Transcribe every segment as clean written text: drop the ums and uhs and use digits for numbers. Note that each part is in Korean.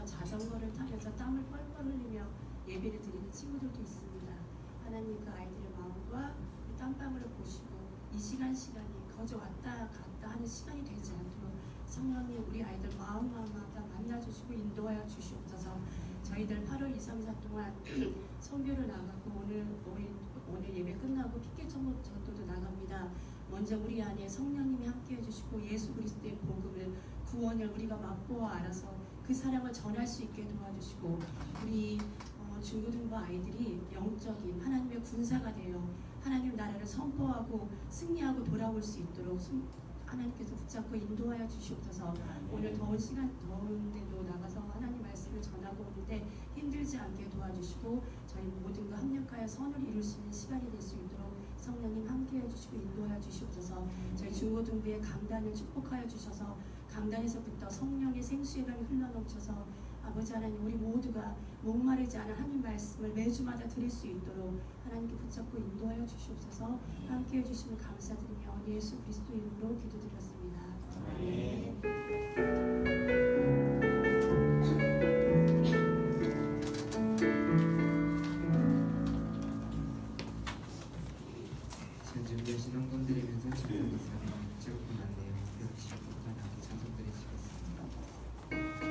자전거를 타면서 땀을 뻘뻘 흘리며 예배를 드리는 친구들도 있습니다. 하나님 그 아이들의 마음과 그 땀방울을 보시고 이 시간이 거저 왔다 갔다 하는 시간이 되지 않도록 성령님 우리 아이들 마음마다 만나주시고 인도하여 주시옵소서. 저희들 8월 2, 3, 4 동안 선교를 나가고 오늘 예배 끝나고 피켓 전도도 나갑니다. 먼저 우리 안에 성령님이 함께해 주시고 예수 그리스도의 복음을 구원을 우리가 맛보아 알아서 그 사랑을 전할 수 있게 도와주시고 우리 중고등부 아이들이 영적인 하나님의 군사가 되어 하나님 나라를 선포하고 승리하고 돌아올 수 있도록 하나님께서 붙잡고 인도하여 주시옵소서. 오늘 더운데도 나가서 하나님 말씀을 전하고 오는데 힘들지 않게 도와주시고 저희 모든 거 합력하여 선을 이룰 수 있는 시간이 될 수 있도록 성령님 함께해 주시고 인도하여 주시옵소서. 저희 중고등부의 강단을 축복하여 주셔서 강단에서부터 성령의 생수의 강이 흘러넘쳐서 아버지 하나님 우리 모두가 목마르지 않은 하나님 말씀을 매주마다 드릴 수 있도록 하나님께 붙잡고 인도하여 주시옵소서. 함께해 주시면 감사드리며 예수 그리스도 이름으로 기도드렸습니다. 아멘. 준비하신 헌금 드리면서 축복합니다. 제가 끝났네요. 역시 하나님께 찬송 드리시겠습니다.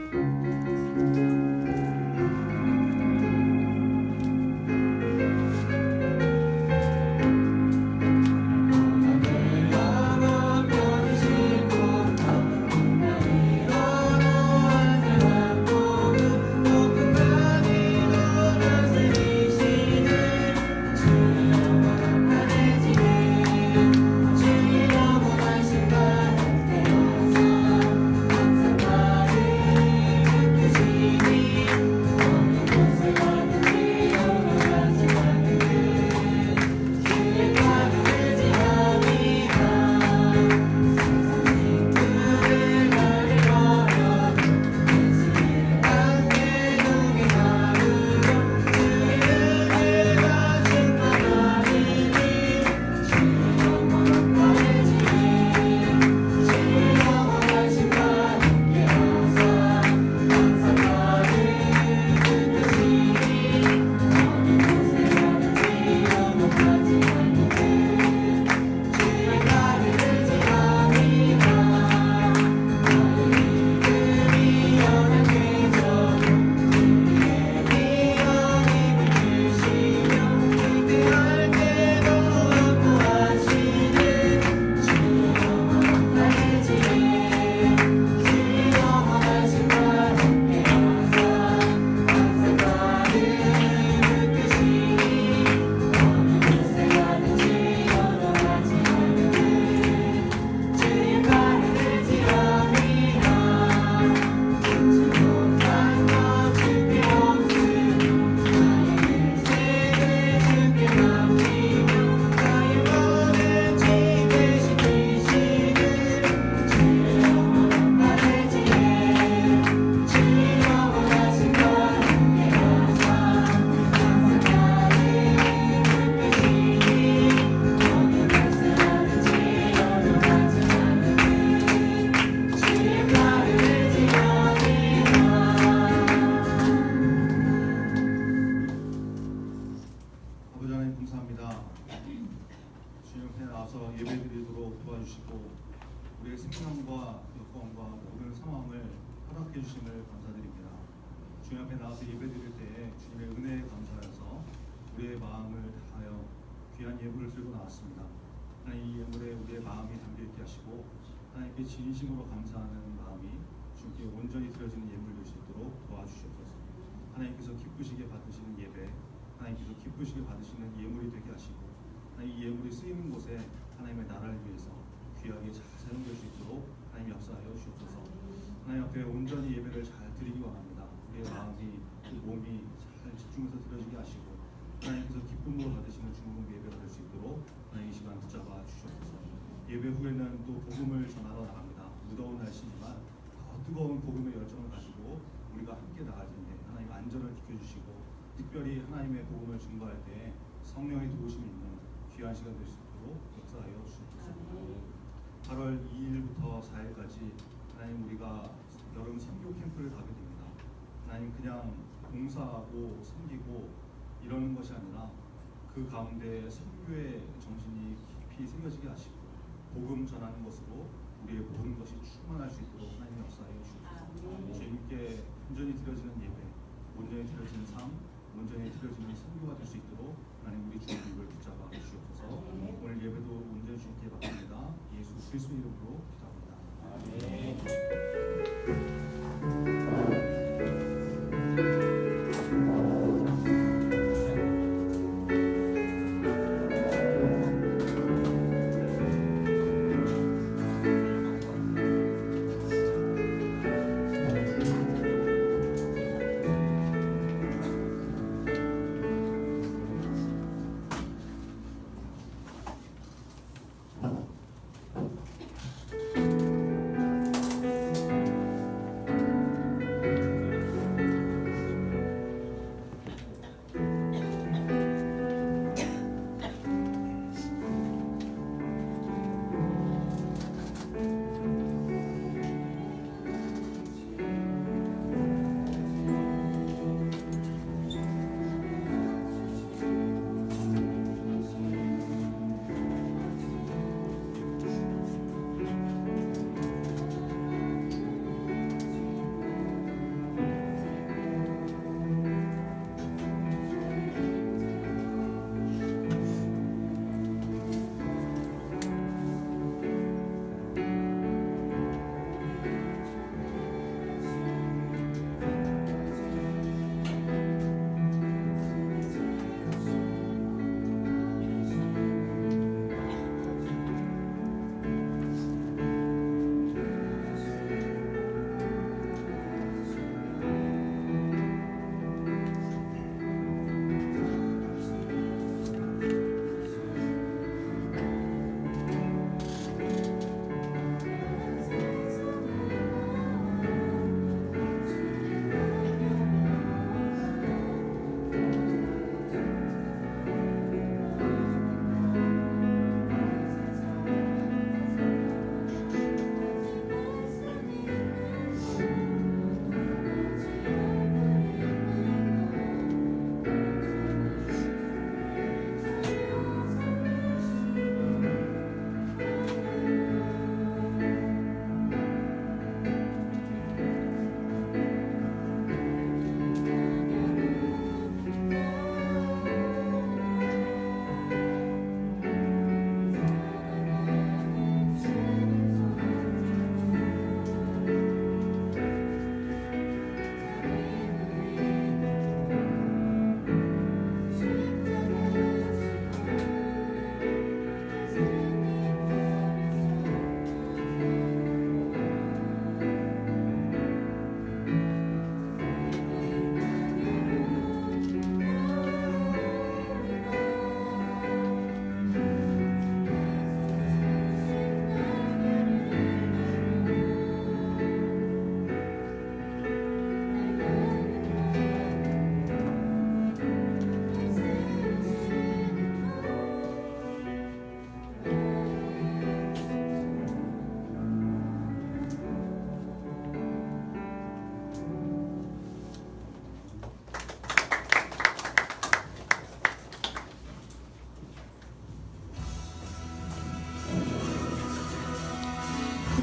주심을 감사드립니다. 주님 앞에 나와서 예배드릴 때에 주님의 은혜에 감사해서 우리의 마음을 다하여 귀한 예물을 들고 나왔습니다. 하나님 이 예물에 우리의 마음이 담겨있게 하시고 하나님께 진심으로 감사하는 마음이 주께 온전히 드려지는 예물 될 수 있도록 도와주시옵소서. 하나님께서 기쁘시게 받으시는 예배, 하나님께서 기쁘시게 받으시는 예물이 되게 하시고 하나님 이 예물이 쓰이는 곳에 하나님의 나라를 위해서 귀하게 잘 사용될 수 있도록 하나님 역사하여 주옵소서. 하나님 앞에 온전히 예배를 잘 드리기 원합니다. 우리의 마음이 몸이 잘 집중해서 드려지게 하시고 하나님께서 기쁨으로 받으시는 중공 예배가 될 수 있도록 하나님 이 시간 붙잡아 주시옵소서. 예배 후에는 또 복음을 전하러 나갑니다. 무더운 날씨지만 더 뜨거운 복음의 열정을 가지고 우리가 함께 나갈 텐데 하나님 안전을 지켜주시고 특별히 하나님의 복음을 증거할 때 성령의 도우심이 있는 귀한 시간 될 수 있도록 역사하여 주시옵소서. 8월 2일부터 4일까지 하나님 우리가 여름 선교 캠프를 가게 됩니다. 하나님 그냥 봉사하고 섬기고 이러는 것이 아니라 그 가운데 선교의 정신이 깊이 새겨지게 하시고 복음 전하는 것으로 우리의 모든 것이 충만할 수 있도록 하나님 역사해 주옵소서. 주님께 온전히 드려지는 예배, 온전히 드려지는 삶, 온전히 드려지는 선교가 될 수 있도록 하나님 우리 주의 입을 붙잡아 주시옵소서. 오늘 예배도 온전히 주님께 바칩니다. 예수 그리스도 이름으로 기도합니다.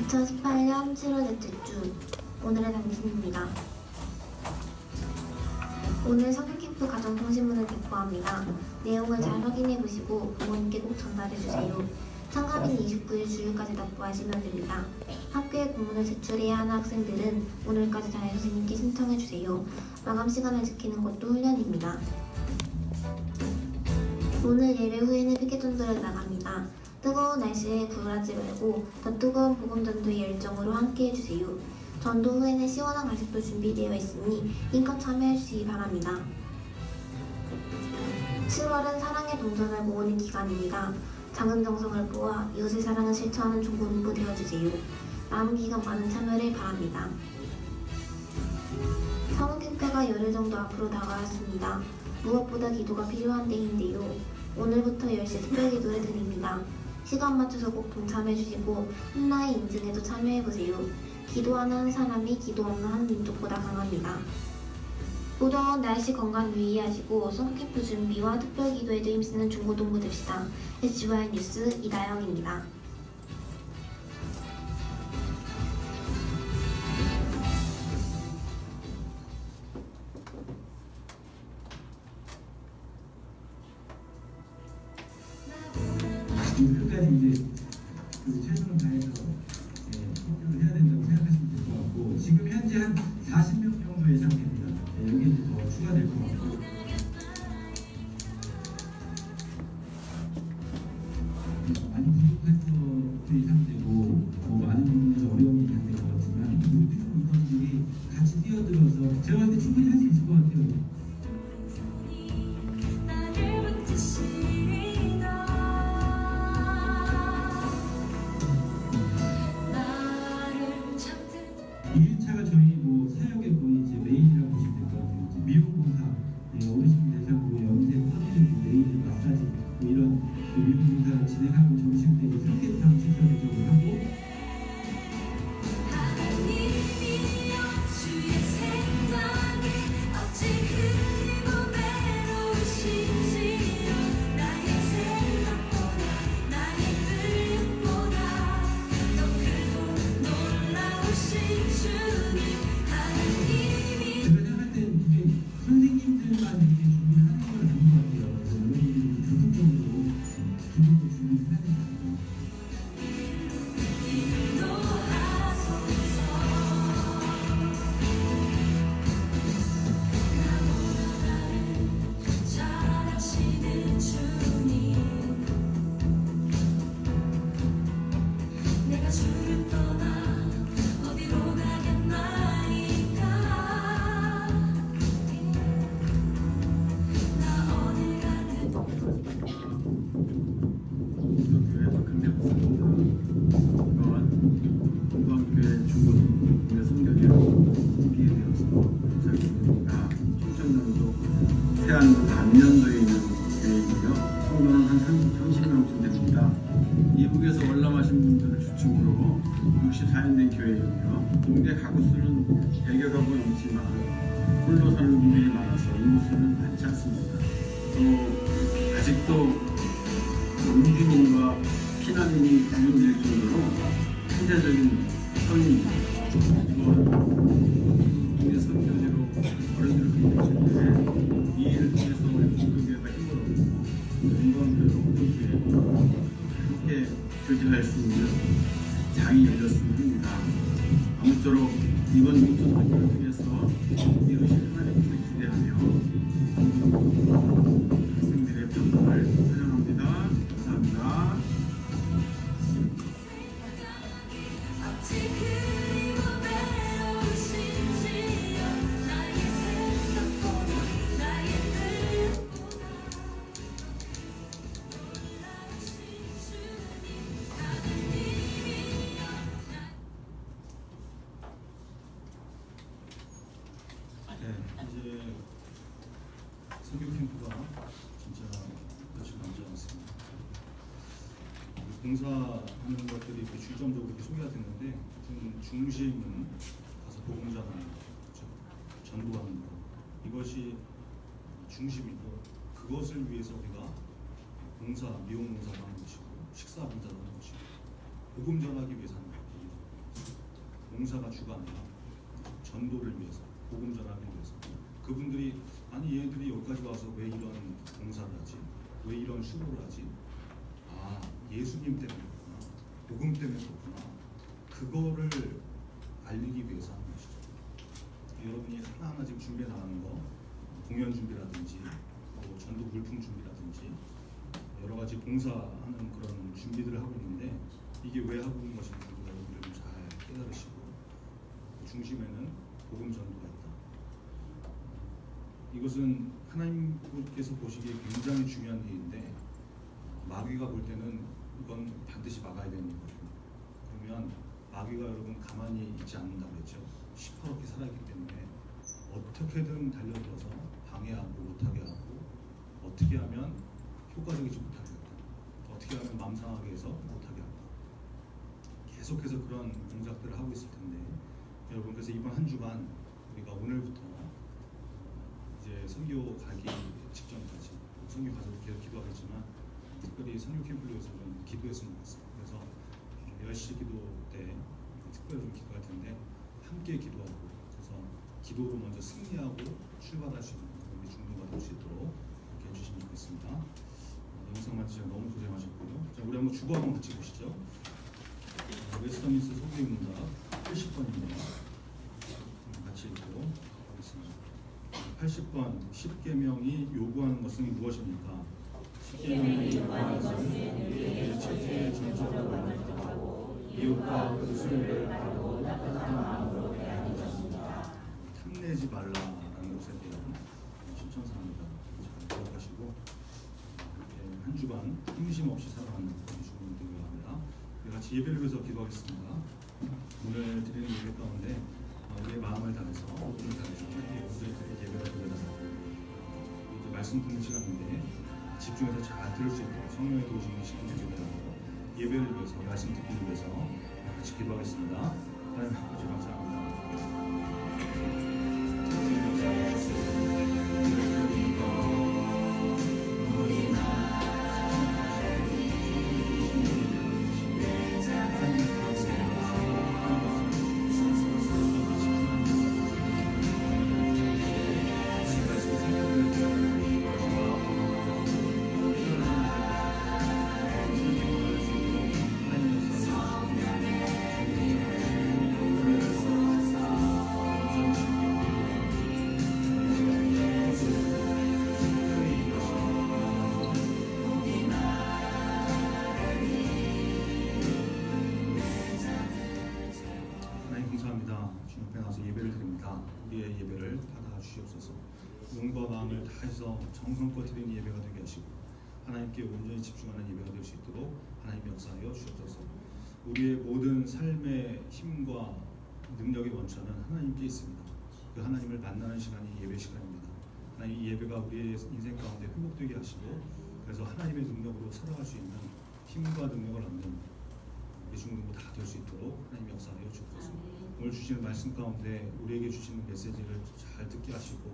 (2018년 7월 넷째 주) 오늘의 당신입니다. 오늘 성경캠프 가정통신문을 배포합니다. 내용을 잘 확인해보시고 부모님께 꼭 전달해주세요. 참가비는 29일 주일까지 납부하시면 됩니다. 학교에 공문을 제출해야 하는 학생들은 오늘까지 담임선생님께 신청해주세요. 마감 시간을 지키는 것도 훈련입니다. 오늘 예배 후에는 피켓전도를 나갑니다. 뜨거운 날씨에 굴하지 말고 더 뜨거운 복음전도의 열정으로 함께해주세요. 전도 후에는 시원한 간식도 준비되어 있으니 힘껏 참여해주시기 바랍니다. 7월은 사랑의 동전을 모으는 기간입니다. 작은 정성을 모아 이웃의 사랑을 실천하는 중고등부 되어주세요. 남은 기간 많은 참여를 바랍니다. 성은캠프가 열흘 정도 앞으로 다가왔습니다. 무엇보다 기도가 필요한 때인데요. 오늘부터 10시 특별 기도를 드립니다. 시간 맞춰서 꼭 동참해주시고 한나의 인증에도 참여해보세요. 기도하는 한 사람이 기도 없는 한 민족보다 강합니다. 무더운 날씨 건강 유의하시고 선캠프 준비와 특별 기도에도 힘쓰는 중고동무 됩시다. SGY 뉴스 이다영입니다. 끝까지 이제 그 최선을 다해서 공부를 해야 된다고 생각하시면 될 것 같고, 지금 현재 한 40명 정도 예상됩니다. 여기 이제 더 추가될 것 같고. 많이 부족한 것도 예상되고 많은 부분에서 어려움이 예상될 것 같지만 모든 인원들이 같이 뛰어들어서 제가 봤을 때 충분히 할 수 있을 것 같아요. 이 1차가 저희 뭐 사역의 거의 이제 메인이라고 보시면 될 것 같아요. 이제 미용봉사, 어르신들 대상으로 염색, 커팅, 네일, 마사지 이런 미용봉사를 진행하고 점심 때 이제 삼계탕 식사 대접을 하고. 제가 생각할 때 이제 선생님들만 이렇게 준비를 하는 건 아닌 것 같아요. 그래서 여러분들이 적극적으로 기본도 준비를 해야 되지 않나. 내가 주를 떠나 어디로 가겠나이까 나 어딜 가든 교회에서 금명습니다. 이번 동방교회 중고등부의 성교제로 기회되어서 감사를 드립니다. 충청남도 태안도 반면도에 있는 교회이고요. 성도는 한 30명쯤 됩니다. 이북에서 월남하신 분들을 주축으로 64년 된 교회이고요. 동대 가구 수는 100여 가구 넘지만 홀로 사는 분들이 많아서 인구수는 많지 않습니다. 또 아직도 음주민과 피난민이 유용될 정도로 폐쇄적인 성입니다. 이번 국내 선교제로 어른들을 가르치는데 이 일을 통해서 우리 공동교회가 힘을 얻고 건강교회로 공동교회로 함께 교제할 수 있는 장이 열렸으면 합니다. 아무쪼록 이번 민주 선거를 통해서 이루실 하나님의 뜻을 기대하며 학생들의 평등을 환영합니다. 감사합니다. 어찌 그리고 외로우신지요 나의 생각보다 나의 뜻보다 놀라우신 주님 하나님이여 이제 선교 캠프가 진짜 며칠 남지 않았습니다. 봉사하는 것들이 이렇게 주점적으로 이렇게 소개가 됐는데 중심은 가서 복음 전하는 거죠. 전도하는 것. 이것이 중심이고 그것을 위해서 우리가 봉사, 미용봉사를 하는 것이고 식사 봉사를 하는 것이고 복음 전하기 위해서 하는 것이고 봉사가 주가 아니라 전도를 위해서 복음 전하기 위해서 그분들이 아니 얘들이 여기까지 와서 왜 이런 봉사를 하지? 왜 이런 수고를 하지? 아 예수님 때문에 그렇구나. 복음 때문에 그렇구나. 그거를 알리기 위해서 하는 것이죠. 여러분이 하나하나 지금 준비해 나가는 거 공연 준비라든지 뭐 전도 물품 준비라든지 여러 가지 봉사하는 그런 준비들을 하고 있는데 이게 왜 하고 있는 것인지 여러분들 좀 잘 깨달으시고 중심에는 복음 전도가 있다. 이것은 하나님께서 보시기에 굉장히 중요한 일인데 마귀가 볼 때는 이건 반드시 막아야 되는 일이거든요. 그러면 마귀가 여러분 가만히 있지 않는다고 그랬죠. 시퍼렇게 살아있기 때문에 어떻게든 달려들어서 방해하고 못하게 하고 어떻게 하면 효과적이지 못하게 하고 어떻게 하면 마음 상하게 해서 못하게 하고 계속해서 그런 동작들을 하고 있을 텐데 여러분 그래서 이번 한 주간 우리가 오늘부터 이제 선교 가기 직전까지 선교 가서 계속 기도하겠지만 특별히 선교 캠프를 위해서 좀 기도했으면 좋겠어요. 그래서 10시 기도 때 특별히 좀 기도할 텐데 함께 기도하고 그래서 기도로 먼저 승리하고 출발할 수 있는 우리 중도가 될 수 있도록 이렇게 해주시면 좋겠습니다. 영상만 지금 너무 고생하셨고요. 자, 우리 한번 주거 한번 같이 보시죠. 웨스터민스 소개문답 80번입니다. 같이 읽고 하겠습니다. 80번 10계명이 요구하는 것은 무엇입니까? 10계명이 요구하는 것은 우리에게 첫째 정적으로 만족하고 이웃과 그리스도를 바르고 따뜻한 마음으로 대하는 것입니다. 탐내지 말라라는 것에 대한 실천사항입니다. 잘 기억하시고 이렇게 한 주간 힘심 없이 살아가는 주님을 기도합니다. 우리 같이 예배를 위해서 기도하겠습니다. 오늘 드리는 예배 가운데 우리의 마음을 다해서 오늘 다해서 예배를 드려달라고 이제 말씀 듣는 시간인데 집중해서 잘 들을 수 있도록 성령의 도우심이 시간 되겠다고 예배를 위해서 말씀 듣기 위해서 같이 기도하겠습니다. 하나님 아버지 감사합니다. 하나님 감사합니다. 주님 앞에 나와서 예배를 드립니다. 우리의 예배를 받아 주시옵소서. 눈과 마음을 다해서 정성껏 드리는 예배가 되게 하시고 하나님께 온전히 집중하는 예배가 될 수 있도록 하나님 역사하여 주옵소서. 우리의 모든 삶의 힘과 능력의 원천은 하나님께 있습니다. 그 하나님을 만나는 시간이 예배 시간입니다. 하나님 이 예배가 우리의 인생 가운데 회복되게 하시고 그래서 하나님의 능력으로 살아갈 수 있는 힘과 능력을 얻는 중도 다 될 수 있도록 하나님 역사하여 주옵소서. 오늘 주시는 말씀 가운데 우리에게 주시는 메시지를 잘 듣게 하시고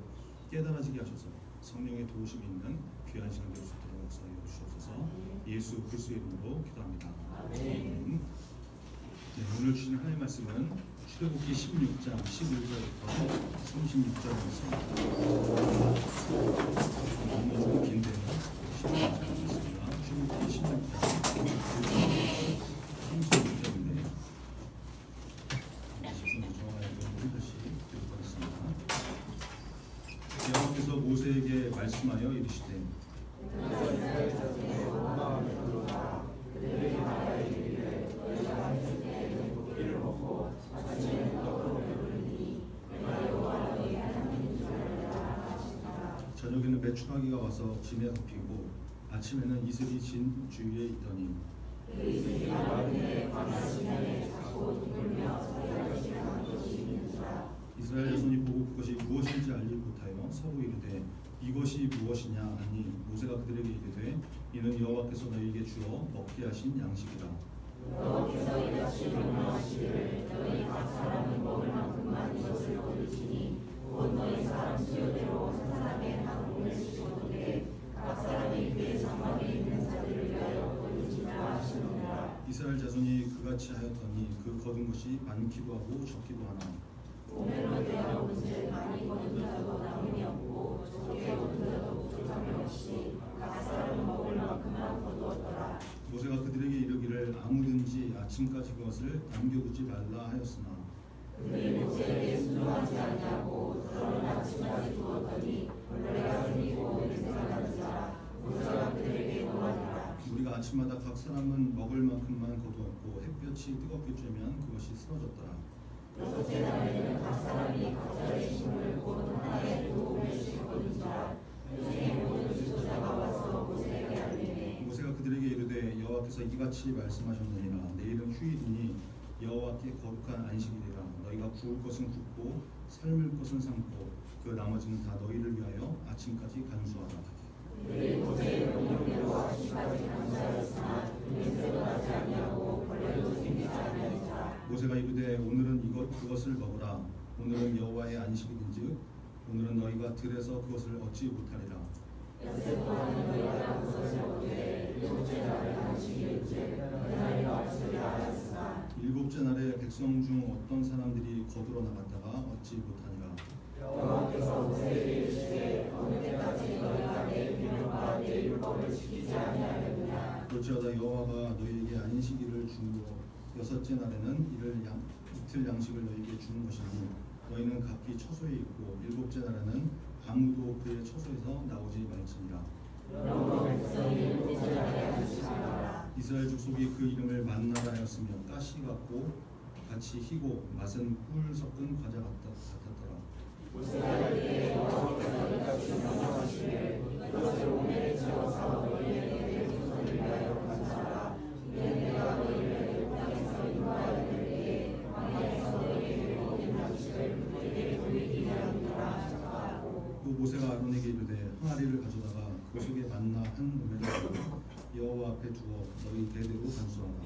깨달아지게 하셔서 성령의 도우심이 있는 귀한 시간 될 수 있도록 역사하여 주옵소서. 예수 그리스도의 이름으로 기도합니다. 아멘. 네, 오늘 주시는 하나님의 말씀은 출애굽기 16장 11절부터 36절입니다. 너무 긴데요. 16절입니다. 출애굽기 16장 36절인데 지금 정화의 다시 읽어보겠습니다. 여호와께서 모세에게 말씀하여 이르시되 저녁에는 메추라기가 와서 진에 덮이고 아침에는 이슬이 진 주위에 있더니 이스라엘 자손이 보고 그것이 무엇인지 알지 못하여 서로 이르되 이것이 무엇이냐 하니 모세가 그들에게 이르되 이는 여호와께서 너희에게 주어 먹게 하신 양식이라. 여호와께서 이같이 명령하시기를 너희 각 사람은 먹을 만큼만 이것을 거두시니 곧 너희 사람 수요대로 한 사람의 한 몸을 씹어두되 각 사람의 입에 장막에 있는 자들을 위하여 거두시라 하시니라. 이스라엘 자손이 그같이 하였더니 그 거둔 것이 많기도 하고 적기도 하나. 오매로 되어 문제 많이 거둔 자도 남음이 없고 적게 거둔 자도 부족함이 없이 각 사람은 먹을 만큼만 거두었더라. 모세가 그들에게 이르기를 아무든지 아침까지 그것을 남겨두지 말라 하였으나 그들이 모세에게 순종하지 아니하고 더러운 아침까지 두었더니 벌레가 생기고 냄새가 나는지라. 모세가 그들에게 노하니라. 우리가 아침마다 각 사람은 먹을 만큼만 거두었고 햇볕이 뜨겁게 쬐면 그것이 쓰러졌더라. 여섯째 날에는 각 사람이 각자의 식물을 곧 하나의 두 오멜씩 거둔지라. 요즘에 모든 지도자가 와서 모세에게 알리매 모세가 그들에게 이르되 여호와께서 이같이 말씀하셨느니라. 내일은 휴일이니 여호와께 거룩한 안식일이라. 너희가 구울 것은 굽고 삶을 것은 삶고 그 나머지는 다 너희를 위하여 아침까지 간수하라. 그들이 모세의 명령대로 아침까지 간수하였으나 냄새도 나지 아니하고 벌레도 생기지 아니하니라. 모세가 이르되 오늘은 그것을 먹으라. 오늘은 여호와의 안식일인즉 오늘은 너희가 들에서 그것을 얻지 못하리라. 일곱째 날에 백성 중 어떤 사람들이 거두러 나갔다가 얻지 못하니라. 그럴지어다 여호와가 너희에게 안식일을 주므로 여섯째 날에는 이틀 양식을 너희에게 주는 것이니 너희는 각기 처소에 있고 일곱째 날에는 아무도 그의 처소에서 나오지 말지니라. 이스라엘 족속이 그 이름을 만나라 하였으며 가시 같고 같이 희고 맛은 꿀 섞은 과자 같았더라. 또 모세가 아론에게 이르되 항아리를 가져다가 그 속에 만나 한 오멜을 넣고 여호와 앞에 두어 너희 대대로 간수하라.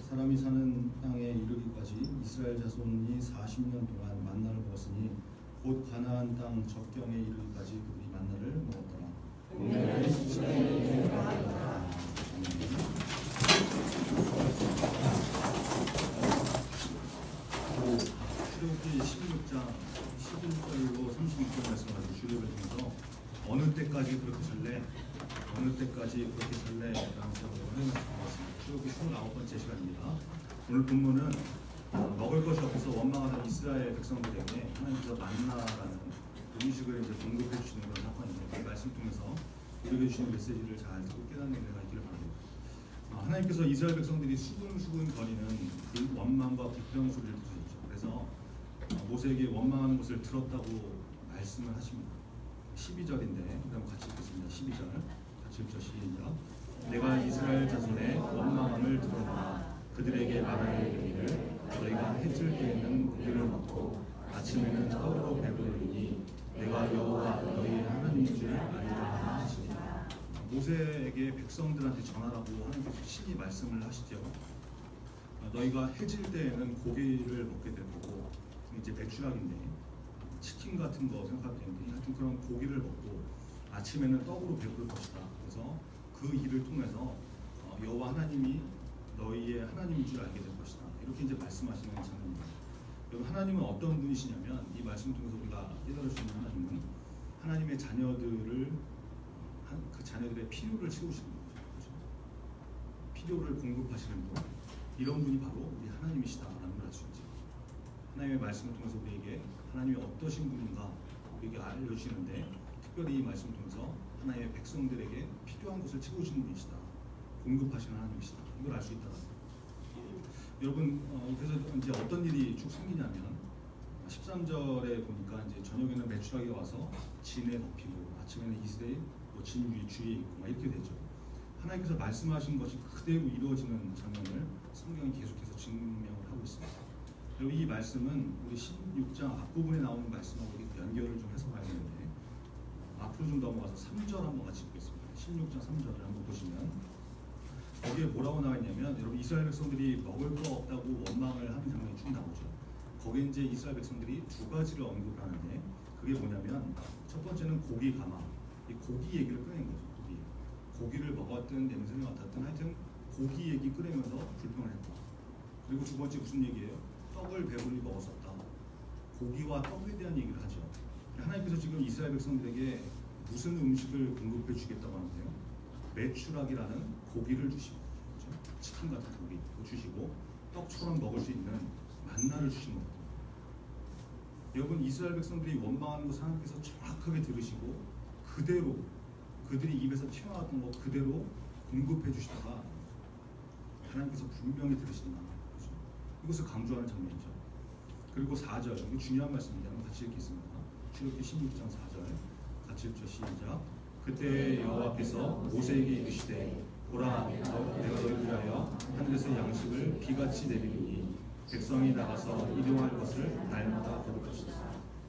사람이 사는 땅에 이르기까지 이스라엘 자손이 40년 동안 만나를 먹었으니 곧 가나안 땅 적경에 이르기까지 그들이 만나를 먹었더라. 출애굽기 16장 11절로 36절 말씀하신 출애굽을 통해서 어느 때까지 그렇게 살래? 어느 때까지 그렇게 살래? 라는 제목으로 해놨습니다. 출애굽기 29번째 시간입니다. 오늘 본문은 먹을 것이 없어서 원망하는 이스라엘 백성들에게 하나님께서 만나라는 음식을 이제 공급해 주시는 그런 사건인데 이 말씀 통해서 우리에게 주시는 메시지를 잘 듣고 깨닫는 은혜가 있기를 바랍니다. 하나님께서 이스라엘 백성들이 수근수근 거리는 그 원망과 비평 소리를 들으셨죠. 그래서 모세에게 원망하는 것을 들었다고 말씀을 하십니다. 12절인데 그럼 같이 읽겠습니다. 12절 같이 읽죠. 시작. 내가 이스라엘 자손의 원망함을 들었노라. 그들에게 말하여 이르기를 너희가 해질 때에는 고기를 먹고 아침에는 떡으로 배부르니 내가 여호와 너희 하나님인 줄 알리라 하시니라. 모세에게 백성들한테 전하라고 하나님께서 친히 말씀을 하시죠. 너희가 해질 때에는 고기를 먹게 될 거고 이제 배추락인데 치킨 같은 거 생각하면 되는데 하여튼 그런 고기를 먹고 아침에는 떡으로 배부를 것이다. 그래서 그 일을 통해서 여호와 하나님이 너희의 하나님인 줄 알게 될 것이다. 이렇게 이제 말씀하시는 장면입니다. 여러분 하나님은 어떤 분이시냐면 이 말씀 통해서 우리가 깨달을 수 있는 하나님은 하나님의 자녀들을 그 자녀들의 필요를 채우시는 거죠. 그렇죠? 필요를 공급하시는 분 이런 분이 바로 우리 하나님이시다라는 걸 알 수 있죠. 하나님의 말씀을 통해서 우리에게 하나님이 어떠신 분인가 우리에게 알려주시는데 특별히 이 말씀을 통해서 하나님의 백성들에게 필요한 것을 채우시는 분이시다. 공급하시는 하나님이시다. 이걸 알 수 있다. 여러분 그래서 이제 어떤 일이 쭉 생기냐면 13절에 보니까 이제 저녁에는 메추라기가 와서 진에 덮이고 아침에는 이스라엘 진 주위에 있고 막 이렇게 되죠. 하나님께서 말씀하신 것이 그대로 이루어지는 장면을 성경이 계속해서 증명을 하고 있습니다. 여러분 이 말씀은 우리 16장 앞부분에 나오는 말씀하고 연결을 좀 해서 봐야 되는데 앞으로 좀 넘어가서 3절 한번 같이 보겠습니다. 16장 3절을 한번 보시면 거기에 뭐라고 나와 있냐면 여러분 이스라엘 백성들이 먹을 거 없다고 원망을 하는 장면이 쭉 나오죠. 거기에 이제 이스라엘 백성들이 두 가지를 언급을 하는데 그게 뭐냐면 첫 번째는 고기 가마, 이 고기 얘기를 꺼낸 거죠. 고기를 먹었든 냄새를 맡았든 하여튼 고기 얘기 꺼내면서 불평을 했다. 그리고 두 번째 무슨 얘기예요? 떡을 배불리 먹었었다. 고기와 떡에 대한 얘기를 하죠. 하나님께서 지금 이스라엘 백성들에게 무슨 음식을 공급해 주겠다고 하는데요. 메추락이라는 고기를 주시고 그렇죠? 치킨 같은 고기 주시고 떡처럼 먹을 수 있는 만나를 주신 겁니다. 여러분 이스라엘 백성들이 원망하는 것을 하나님께서 정확하게 들으시고 그대로 그들이 입에서 튀어나왔던 것 그대로 공급해 주시다가 하나님께서 분명히 들으신다. 그렇죠? 이것을 강조하는 장면이죠. 그리고 4절 이거 중요한 말씀입니다. 같이 읽겠습니다. 출애굽기 16장 4절 같이 읽죠. 시작. 그때 여호와께서 모세에게 이르시되 보라 내가 너희를 위하여 하늘에서 양식을 비같이 내리니 백성이 나가서 일용할 것을 날마다 거둘 것이다.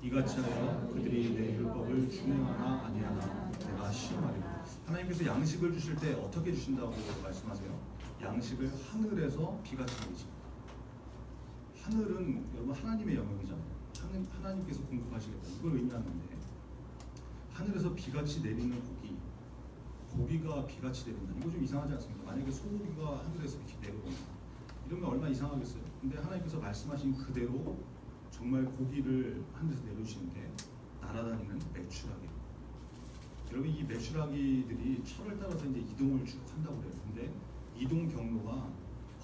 이같이 하여 그들이 내 율법을 준행하나 아니하나 내가 시험하리라. 하나님께서 양식을 주실 때 어떻게 주신다고 말씀하세요? 양식을 하늘에서 비같이 내리십니다. 하늘은 여러분 하나님의 영역이잖아요. 하나님께서 공급하시겠다 이걸 의미하는데 하늘에서 비같이 내리는 고기가 비같이 내린다. 이거 좀 이상하지 않습니까? 만약에 소고기가 하늘에서 이렇게 내려온다. 이러면 얼마나 이상하겠어요. 근데 하나님께서 말씀하신 그대로 정말 고기를 하늘에서 내려주시는데 날아다니는 메추라기. 여러분 이 메추라기들이 철을 따라서 이제 이동을 쭉 한다고 그래요. 근데 이동 경로가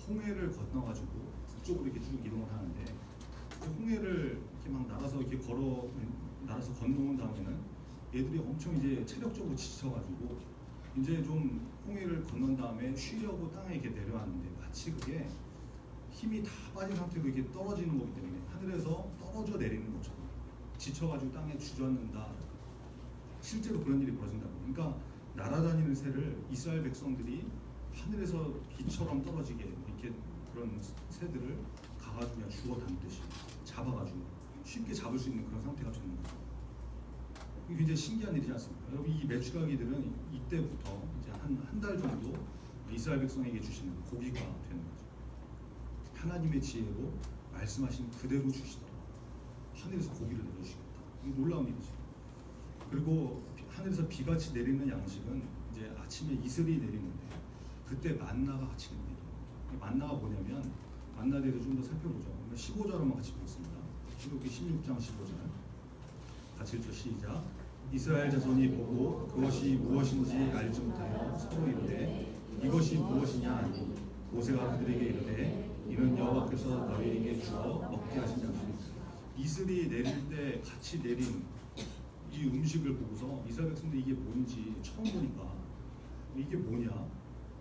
홍해를 건너가지고 북쪽으로 이렇게 쭉 이동을 하는데 그 홍해를 이렇게 막 날아서 이렇게 날아서 건너온 다음에는 얘들이 엄청 이제 체력적으로 지쳐가지고 이제 좀 홍해를 건넌 다음에 쉬려고 땅에 이렇게 내려왔는데 마치 그게 힘이 다 빠진 상태로 이렇게 떨어지는 거기 때문에 하늘에서 떨어져 내리는 것처럼 지쳐가지고 땅에 주저앉는다. 실제로 그런 일이 벌어진다고. 그러니까 날아다니는 새를 이스라엘 백성들이 하늘에서 비처럼 떨어지게 이렇게 그런 새들을 가가지고 그냥 주워 담듯이 잡아가지고 쉽게 잡을 수 있는 그런 상태가 되는 거죠. 이게 굉장히 신기한 일이지 않습니까? 여러분 이 메추라기들은 이때부터 이제 한 달 정도 이스라엘 백성에게 주시는 고기가 되는 거죠. 하나님의 지혜로 말씀하신 그대로 주시더라고요. 하늘에서 고기를 내려주시겠다. 이거 놀라운 일이죠. 그리고 하늘에서 비같이 내리는 양식은 이제 아침에 이슬이 내리는데 그때 만나가 같이 내려요. 만나가 뭐냐면 만나에 대해서 좀 더 살펴보죠. 15절 한번 같이 보겠습니다. 출애굽기 16장 15절 같이 읽죠. 시작. 이스라엘 자손이 보고 그것이 무엇인지 알지 못하여 서로 이르되 이것이 무엇이냐 하니 모세가 그들에게 이르되 이는 여호와께서 너희에게 주어 먹게 하신 양식이다. 이슬이 내릴 때 같이 내린 이 음식을 보고서 이스라엘 백성들이 이게 뭔지 처음 보니까 이게 뭐냐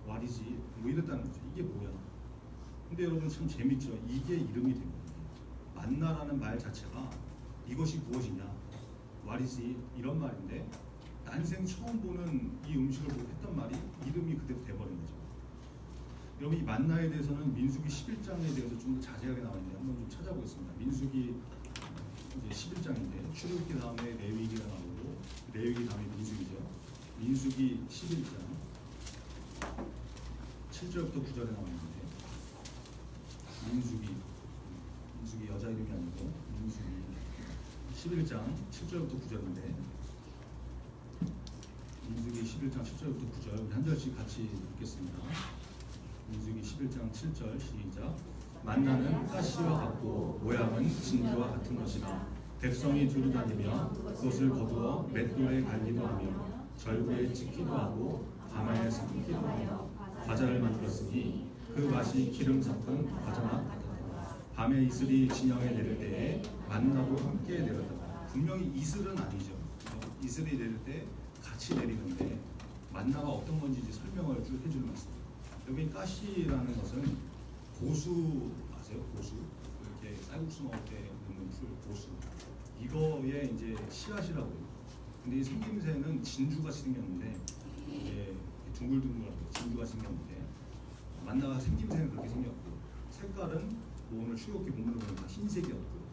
말이지 뭐 이랬다는 거죠. 이게 뭐야. 근데 여러분 참 재밌죠. 이게 이름이 된 거예요. 만나라는 말 자체가 이것이 무엇이냐 말이지 이런 말인데 난생 처음 보는 이 음식을 보고 했던 말이 이름이 그대로 돼버린 거죠. 여러분 이 만나에 대해서는 민수기 11장에 대해서 좀 더 자세하게 나와 있는데 한번 좀 찾아보겠습니다. 민수기 이제 11장인데 출애굽기 다음에 레위기가 나오고 레위기 다음에 민수기죠. 민수기 11장 7절부터 9절에 나와 있는데 민수기 여자 이름이 아니고 민수기 11장 7절부터 9절인데 민수기 11장 7절부터 9절 우리 한 절씩 같이 읽겠습니다. 민수기 11장 7절 시작. 만나는 가시와 같고 모양은 진주와 같은 것이라 백성이 두루 다니며 그것을 거두어 맷돌에 갈기도 하며 절구에 찍기도 하고 가마에 섞기도 하며 과자를 만들었으니 그 맛이 기름 섞은 과자와 같았다. 밤에 이슬이 진영에 내릴 때에 만나도 함께 내렸다. 분명히 이슬은 아니죠. 이슬이 내릴 때 같이 내리는데 만나가 어떤 건지 이제 설명을 쭉 해주는 말씀입니다. 여기 가시라는 것은 고수 아세요? 고수 이렇게 쌀국수 먹을 때 넣는 풀 고수 이거의 이제 씨앗이라고 해요. 근데 이 생김새는 진주같이 생겼는데 이게 둥글둥글하고 진주가 생겼는데 만나가 생김새는 그렇게 생겼고 색깔은 뭐 오늘 출애굽기 본문을 보면 다 흰색이었고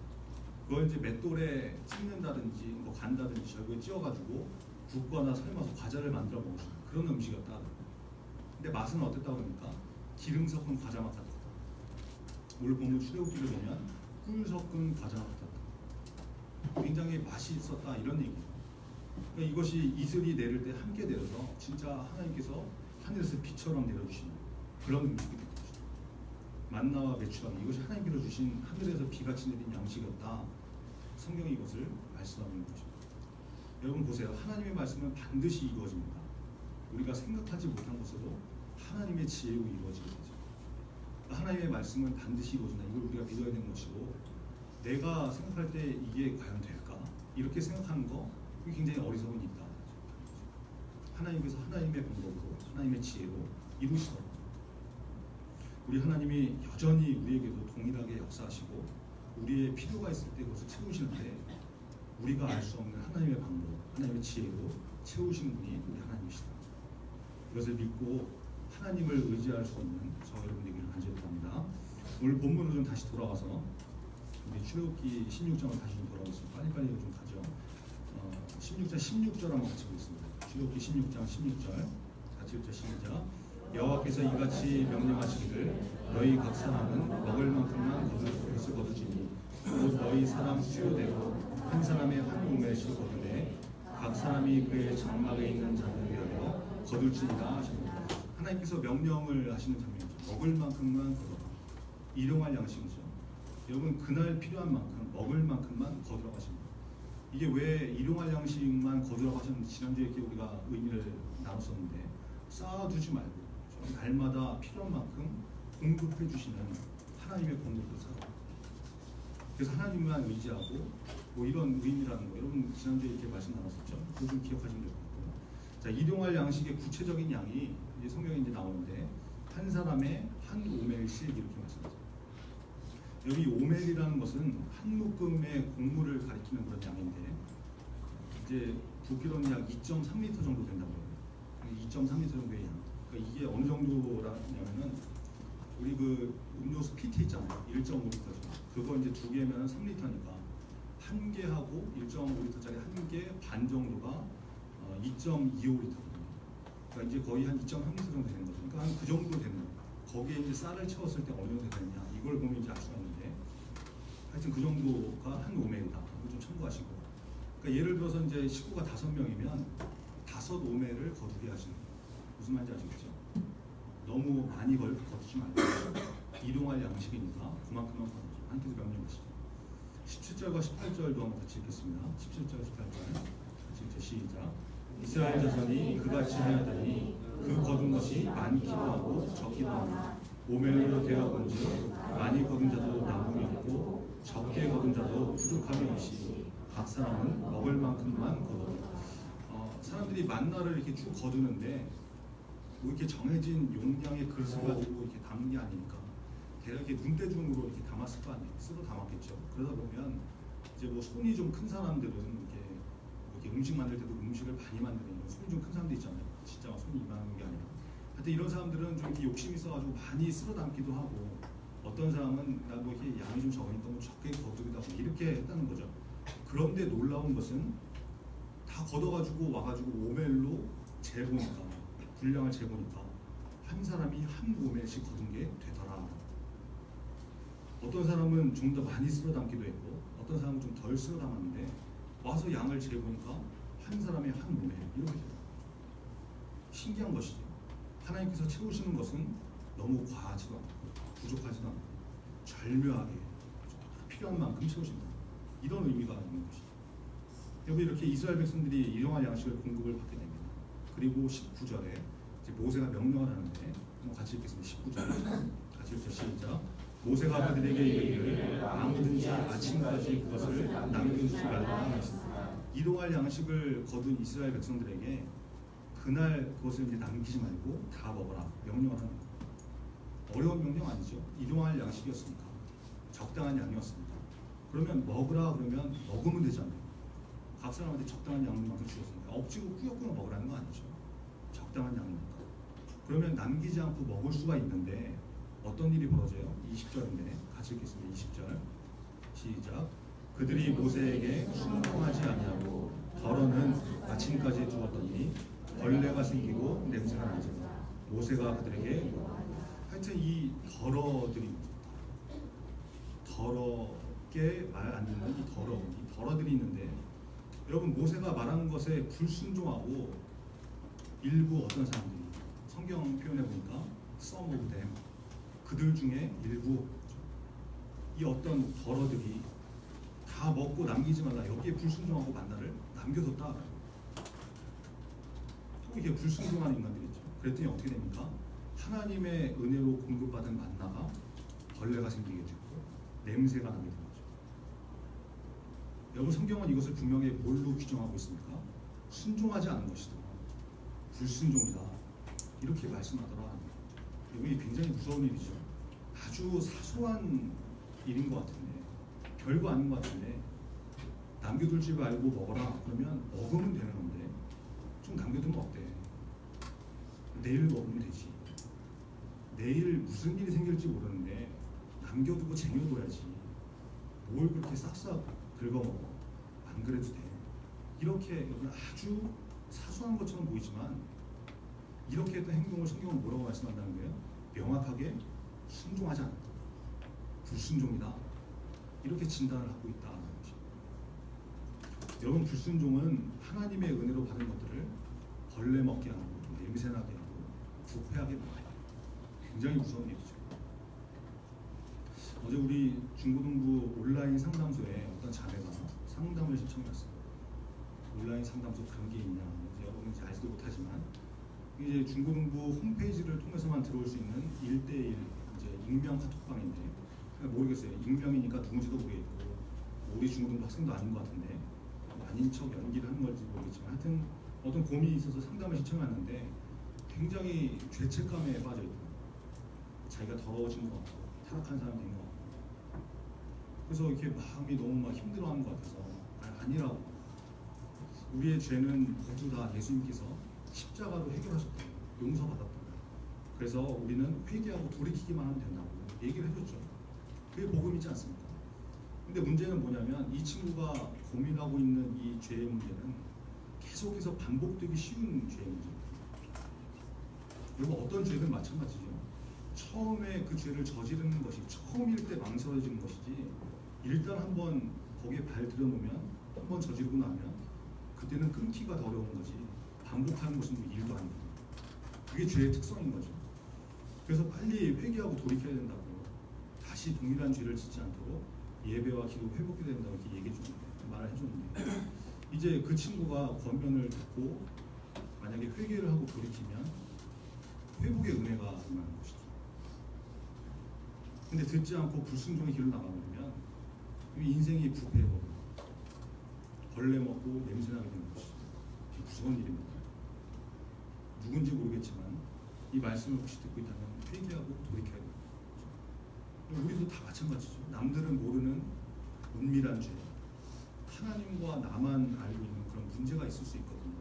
그걸 이제 맷돌에 찍는다든지 뭐 간다든지 절구에 찧어가지고 굽거나 삶아서 과자를 만들어 먹는 그런 음식이었다. 근데 맛은 어땠다고 합니까? 기름 섞은 과자 맛 같았다. 오늘 본문 출애굽기를 보면 꿀 섞은 과자 맛 같았다. 굉장히 맛이 있었다 이런 얘기예요. 그러니까 이것이 이슬이 내릴 때 함께 내려서 진짜 하나님께서 하늘에서 비처럼 내려주시는 그런 음식이 된 것이죠. 만나와 메추라기 이것이 하나님께서 주신 하늘에서 비같이 내린 양식이었다. 성경이 이것을 말씀하고 있는 것입니다. 여러분 보세요. 하나님의 말씀은 반드시 이루어집니다. 우리가 생각하지 못한 것으로 하나님의 지혜로 이루어지게 되죠. 하나님의 말씀은 반드시 이루어진다. 이걸 우리가 믿어야 되는 것이고 내가 생각할 때 이게 과연 될까? 이렇게 생각하는 거 그게 굉장히 어리석은 일이다. 하나님께서 하나님의 방법으로 하나님의 지혜로 이루시더라고요. 우리 하나님이 여전히 우리에게도 동일하게 역사하시고 우리의 필요가 있을 때 그것을 채우시는데 우리가 알 수 없는 하나님의 방법, 하나님의 지혜로 채우시는 분이 우리 하나님이시다. 이것을 믿고 하나님을 의지할 수 있는 저 여러분 되기를 간절히 바랍니다. 오늘 본문으로 좀 다시 돌아와서 우리 출애굽기 16장으로 다시 좀 돌아오겠습니다. 빨리빨리 좀 가죠. 16장 16절 한번 같이 보겠습니다. 출애굽기 16장 16절 같이 읽죠. 시작. 여호와께서 이같이 명령하시기를 너희 각 사람은 먹을 만큼만 것을 거두지니 곧 너희 사람 수요대로 한 사람의 한 오멜씩 거두되 각 사람이 그의 장막에 있는 자를 위하여 거둘지니라 하십니다. 하나님께서 명령을 하시는 장면이죠. 먹을 만큼만 거둬라. 일용할 양식이죠. 여러분 그날 필요한 만큼 먹을 만큼만 거두라고 하십니다. 이게 왜 일용할 양식만 거두라고 하셨는지 지난주에 이렇게 우리가 의미를 나눴었는데 쌓아두지 말고 날마다 필요한 만큼 공급해 주시는 하나님의 공급으로 살아. 그래서 하나님만 의지하고 뭐 이런 의미라는 거 여러분 지난주에 이렇게 말씀 나눴었죠. 그거 좀 기억하시면 될 것 같고요. 자, 일용할 양식의 구체적인 양이 이제 성경에 이제 나오는데 한 사람의 한 오멜씩 이렇게 말씀하세요. 여기 오멜이라는 것은 한 묶음의 곡물을 가리키는 그런 양인데 이제 부피로는 약 2.3리터 정도 된다고 해요. 2.3리터 정도의 양. 그러니까 이게 어느 정도라냐면은 우리 그 음료수 PT 있잖아요. 1.5리터죠. 그거 이제 두 개면 3리터니까 한 개하고 1.5리터짜리 한 개 반 정도가 2.25리터거든요. 그러니까 이제 거의 한 2.3리터 정도 되는 거죠. 그러니까 한 그 정도 되는 거기에 이제 쌀을 채웠을 때 어느 정도 되느냐 이걸 보면 이제 알 수가 있는데 하여튼 그 정도가 한 오멜이다. 이거 좀 참고하시고. 그러니까 예를 들어서 이제 식구가 5명이면 5오멜을 거두게 하시는 거예요. 무슨 말인지 아시겠죠? 너무 많이 거두지 말고 일용할 양식이니까 그만큼만 거두죠. 하나님께서 명령하시죠. 17절과 18절도 한번 같이 읽겠습니다. 17절, 18절 같이 읽죠. 시작. 이스라엘 자손이 그같이 하였더니 그 거둔 것이 많기도 하고 적기도 하나 오멜로 되어본즉 많이 거둔 자도 남음이 없고 적게 거둔 자도 부족함이 없이 각 사람은 먹을 만큼만 거두고. 사람들이 만나를 이렇게 쭉 거두는데 뭐 이렇게 정해진 용량의 그릇을 가지고 이렇게 담는 게 아니니까 대략 이렇게 눈대중으로 이렇게 담았을 거 아니에요. 쓸어 담았겠죠. 그러다 보면 이제 뭐 손이 좀 큰 사람들은 이렇게 음식 만들 때도 음식을 많이 만드는 손이 좀 큰 사람들 있잖아요. 진짜 막 손이 이만한 게 아니라. 하여튼 이런 사람들은 좀 이렇게 욕심이 있어가지고 많이 쓸어 담기도 하고 어떤 사람은 나 뭐 이렇게 양이 좀 적으니까 뭐 적게 거두기도 하고 이렇게 했다는 거죠. 그런데 놀라운 것은 다 걷어가지고 와가지고 오멜로 재보니까 분량을 재보니까 한 사람이 한 오멜씩 거둔 게 되더라. 어떤 사람은 좀 더 많이 쓸어 담기도 했고 어떤 사람은 좀 덜 쓸어 담았는데 와서 양을 재보니까 한 사람이 한 오멜 이렇게 되더라. 신기한 것이죠. 하나님께서 채우시는 것은 너무 과하지도 않고 부족하지도 않고 절묘하게 필요한 만큼 채우신다. 이런 의미가 있는 것이죠. 여기 이렇게 이스라엘 백성들이 일용할 양식을 공급을 받게 됩니다. 그리고 19절에 이제 모세가 명령을 하는데 한번 같이 읽겠습니다. 19절 같이 읽죠. 시작. 모세가 그들에게 이르기를 아무든지 아침까지 그것을 남겨두지 말라 하셨습니다. 일용할 양식을 거둔 이스라엘 백성들에게 그날 그것을 이제 남기지 말고 다 먹어라 명령을 하는 거예요. 어려운 명령 아니죠. 일용할 양식이었으니까 적당한 양이었습니다. 그러면 먹으라 그러면 먹으면 되잖아요. 각 사람한테 적당한 양만큼 주셨으니까 억지로 꾸역꾸역 먹으라는 거 아니죠. 적당한 양이니까. 그러면 남기지 않고 먹을 수가 있는데 어떤 일이 벌어져요? 20절인데 같이 읽겠습니다. 20절 시작. 그들이 모세에게 순종하지 아니하고 덜어는 아침까지 두었더니 벌레가 생기고 냄새가 나죠. 모세가 그들에게 하여튼 이 덜어들이 더럽게 말 안 듣는 이 덜어들이 있는데 여러분 모세가 말한 것에 불순종하고 일부 어떤 사람들이 성경 표현해 보니까 some of them 그들 중에 일부 이 어떤 덜어들이 다 먹고 남기지 말라 여기에 불순종하고 만나를 남겨뒀다. 또 이게 불순종하는 인간들이 있죠. 그랬더니 어떻게 됩니까? 하나님의 은혜로 공급받은 만나가 벌레가 생기게 되고 냄새가 나게 되는 거죠. 여러분 성경은 이것을 분명히 뭘로 규정하고 있습니까? 순종하지 않은 것이다. 불순종이다. 이렇게 말씀하더라. 이게 굉장히 무서운 일이죠. 아주 사소한 일인 것 같은데 별거 아닌 것 같은데 남겨둘지 말고 먹어라. 그러면 먹으면 되는 건데 좀 남겨두면 어때? 내일 먹으면 되지. 내일 무슨 일이 생길지 모르는데 남겨두고 쟁여둬야지. 뭘 그렇게 싹싹 긁어먹어. 안 그래도 돼. 이렇게 아주 사소한 것처럼 보이지만 이렇게 했던 행동을 성경은 뭐라고 말씀한다는 거예요? 명확하게 순종하지 않는다. 불순종이다. 이렇게 진단을 하고 있다는 거죠. 여러분, 불순종은 하나님의 은혜로 받은 것들을 벌레 먹게 하고 냄새나게 하고 부패하게 만들어요. 굉장히 무서운 일이죠. 어제 우리 중고등부 온라인 상담소에 어떤 자매가 상담을 신청했어요. 온라인 상담소 그런 게 있냐, 이제 여러분 이제 알지도 못하지만 이제 중고등부 홈페이지를 통해서만 들어올 수 있는 1대1 이제 익명 카톡방인데, 모르겠어요. 익명이니까 누군지도 모르겠고 우리 중고등부 학생도 아닌 것 같은데 아닌 척 연기를 하는 건지 모르겠지만 하여튼 어떤 고민이 있어서 상담을 신청했는데 굉장히 죄책감에 빠져 있고 자기가 더러워진 것 같고 타락한 사람이 된 것 같고, 그래서 이렇게 마음이 너무 막 힘들어하는 것 같아서 아니라고, 우리의 죄는 모두 다 예수님께서 십자가로 해결하셨다, 용서받았다. 그래서 우리는 회개하고 돌이키기만 하면 된다고 얘기를 해줬죠. 그게 복음이지 않습니까? 근데 문제는 뭐냐면 이 친구가 고민하고 있는 이 죄의 문제는 계속해서 반복되기 쉬운 죄의 문제입니다. 그리고 어떤 죄든 마찬가지죠. 처음에 그 죄를 저지르는 것이 처음일 때 망설여지는 것이지, 일단 한번 거기에 발 들여놓으면 한번 저지르고 나면 그때는 끊기가 더 어려운 거지, 반복하는 것은 뭐 일도 아니고. 그게 죄의 특성인 거죠. 그래서 빨리 회개하고 돌이켜야 된다고, 다시 동일한 죄를 짓지 않도록 예배와 기도 회복해야 된다고 이렇게 얘기해 줬는데, 말을 해줬는데, 이제 그 친구가 권면을 듣고 만약에 회개를 하고 돌이키면 회복의 은혜가 임하는 것이죠. 근데 듣지 않고 불순종의 길로 나가버리면 인생이 부패해버리고 벌레 먹고 냄새나게 되는 것이죠. 무서운 일입니다. 누군지 모르겠지만 이 말씀을 혹시 듣고 있다면 회개하고 돌이켜야 됩니다. 우리도 다 마찬가지죠. 남들은 모르는 은밀한 죄, 하나님과 나만 알고 있는 그런 문제가 있을 수 있거든요.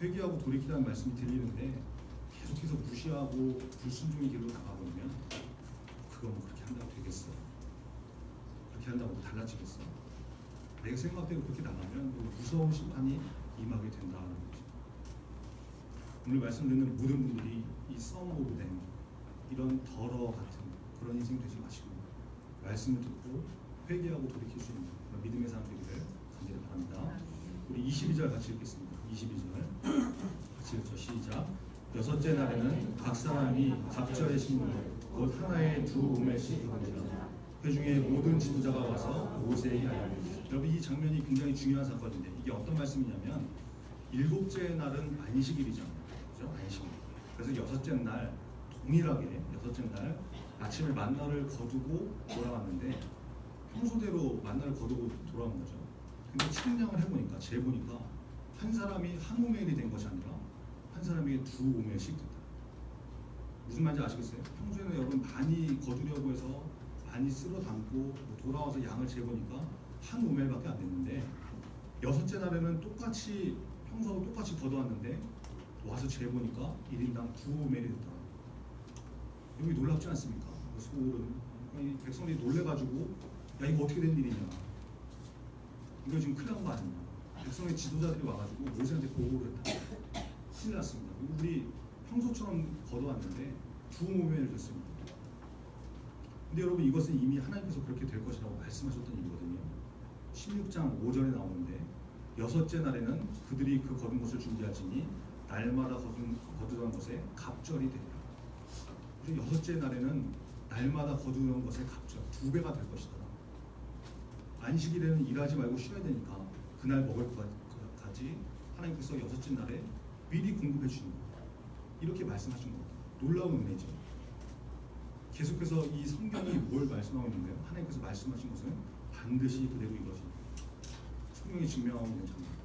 회개하고 돌이키라는 말씀이 들리는데 계속해서 무시하고 불순종의 길로 나가버리면 그거 뭐 그렇게 한다고 되겠어? 그렇게 한다고 뭐 달라지겠어? 내 생각대로 그렇게 나가면 무서운 심판이 임하게 된다는 거죠. 오늘 말씀 듣는 모든 분들이 이 썸오브댐, 이런 더러 같은 그런 인생 되지 마시고 말씀을 듣고 회개하고 돌이킬 수 있는 그런 믿음의 사람 되기를 간절히 바랍니다. 우리 22절 같이 읽겠습니다. 22절 같이 읽죠. 시작. 여섯째 날에는 각 사람이 각절의 식물을 곧 하나의 두 오멜씩 이루니라. 회중의 모든 지도자가 와서 모세에게 하였다. 여러분, 이 장면이 굉장히 중요한 사건인데 이게 어떤 말씀이냐면 일곱째 날은 안식일이잖아요. 그죠? 안식일. 그래서 여섯째 날 동일하게 여섯째 날 아침에 만나를 거두고 돌아왔는데 평소대로 만나를 거두고 돌아온 거죠. 근데 측량을 해보니까 재보니까 한 사람이 한 오멜이 된 것이 아니라 한 사람에게 두 오멜씩 됐다. 무슨 말인지 아시겠어요? 평소에는 여러분 많이 거두려고 해서 많이 쓸어 담고 돌아와서 양을 재보니까 한 오멜밖에 안 됐는데 여섯째 날에는 똑같이 평소하고 똑같이 거두었는데 와서 재보니까 1인당 두 오멜이 됐다. 여기 놀랍지 않습니까? 소름. 이 백성들이 놀래가지고 야 이거 어떻게 된 일이냐, 이거 지금 큰일 난 거 아니냐. 백성의 지도자들이 와가지고 모세한테 보고를 했다. 큰일 났습니다. 우리 평소처럼 거둬왔는데 두 오멜을 됐습니다. 근데 여러분, 이것은 이미 하나님께서 그렇게 될 것이라고 말씀하셨던 일이거든요. 16장 5절에 나오는데 여섯째 날에는 그들이 그 거둔 것을 준비하지니 날마다 거두던 것에 갑절이 되리라. 그래서 여섯째 날에는 날마다 거두는 것의 갑절 2배가 될 것이다. 안식일에는 일하지 말고 쉬어야 되니까 그날 먹을 것까지 하나님께서 여섯째 날에 미리 공급해 주시는 거예요. 이렇게 말씀하신 겁니다. 놀라운 은혜죠. 계속해서 이 성경이 뭘 말씀하고 있는가요? 하나님께서 말씀하신 것은 반드시 그대로 이루어집니다. 성경이 증명하고 있는 장면이죠.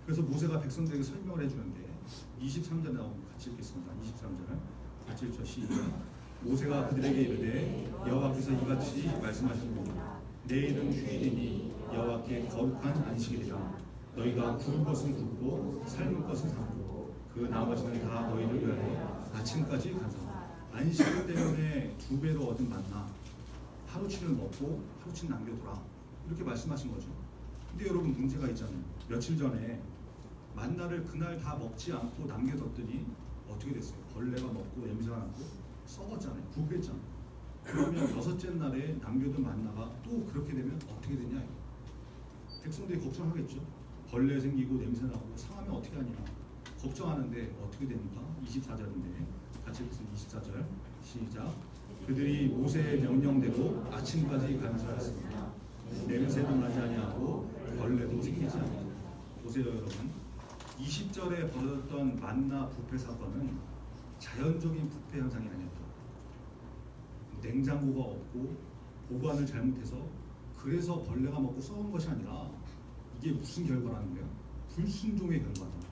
그래서 모세가 백성들에게 설명을 해주는데 23절에 나오면 같이 읽겠습니다. 23절 같이 읽죠. 시작. 모세가 그들에게 이르되 여호와께서 이같이 말씀하시니라. 내일은 휴일이니 여호와께 거룩한 안식일이라. 너희가 구울 것은 굽고 삶을 것은 삶고 그 나머지는 다 너희를 위하여 아침까지 간다. 안식일 때문에 2배로 얻은 만나 하루치를 먹고 하루치 남겨둬라, 이렇게 말씀하신 거죠. 근데 여러분, 문제가 있잖아요. 며칠 전에 만나를 그날 다 먹지 않고 남겨뒀더니 어떻게 됐어요? 벌레가 먹고 냄새가 나고 썩었잖아요. 부패했잖아요. 그러면 여섯째 날에 남겨둔 만나가 또 그렇게 되면 어떻게 되냐? 백성들이 걱정하겠죠. 벌레 생기고 냄새 나고 상하면 어떻게 하냐? 걱정하는데 어떻게 됩니까? 24절인데 같이 읽겠습니다. 24절 시작. 그들이 모세의 명령대로 아침까지 간수하였습니다. 냄새도 나지 아니하고 벌레도 생기지 않고. 보세요 여러분. 20절에 벌어졌던 만나 부패 사건은 자연적인 부패 현상이 아니었다. 냉장고가 없고 보관을 잘못해서 그래서 벌레가 먹고 썩은 것이 아니라 이게 무슨 결과라는 거예요? 불순종의 결과다.